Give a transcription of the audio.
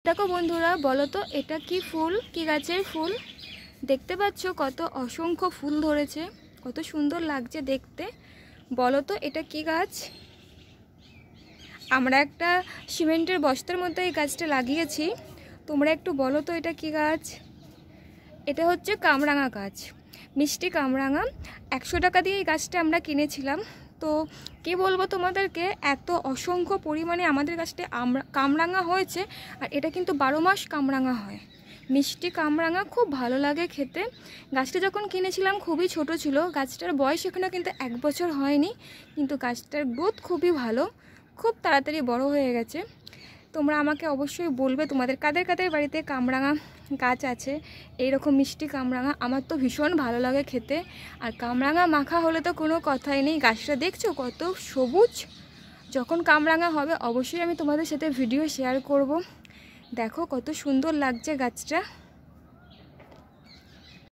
দেখো বন্ধুরা, বলো তো এটা কি ফুল, কি গাছের ফুল? দেখতে পাচ্ছ কত অসংখ্য ফুল ধরেছে, কত সুন্দর লাগছে দেখতে। বলো তো এটা কি গাছ? আমরা একটা সিমেন্টের বস্তার মধ্যে এই গাছটা লাগিয়েছি। তোমরা একটু বলো তো এটা কি গাছ? এটা হচ্ছে কামরাঙা গাছ, মিষ্টি কামরাঙা। 100 টাকা দিয়ে এই গাছটা আমরা কিনেছিলাম। তো কি বলবো তোমাদেরকে, এত অসংখ্য পরিমাণে আমাদের গাছটা কামরাঙা হয়েছে। আর এটা কিন্তু 12 মাস কামরাঙা হয়, মিষ্টি কামরাঙা, খুব ভালো লাগে খেতে। গাছটা যখন কিনেছিলাম খুবই ছোট ছিল, গাছটার বয়স এখনো কিন্তু 1 বছর হয়নি, কিন্তু গাছটার গ্রোথ খুবই ভালো, খুব তাড়াতাড়ি বড় হয়ে গেছে। তোমরা আমাকে অবশ্যই বলবে তোমাদের কাদের কাদের বাড়িতে কামরাঙা গাছ আছে, এইরকম মিষ্টি কামরাঙা। আমার তো ভীষণ ভালো লাগে খেতে, আর কামরাঙা মাখা হলে তো কোনো কথাই নেই। গাছটা দেখছো কত সবুজ। যখন কামরাঙা হবে অবশ্যই আমি তোমাদের সাথে ভিডিও শেয়ার করব। দেখো কত সুন্দর লাগছে গাছটা।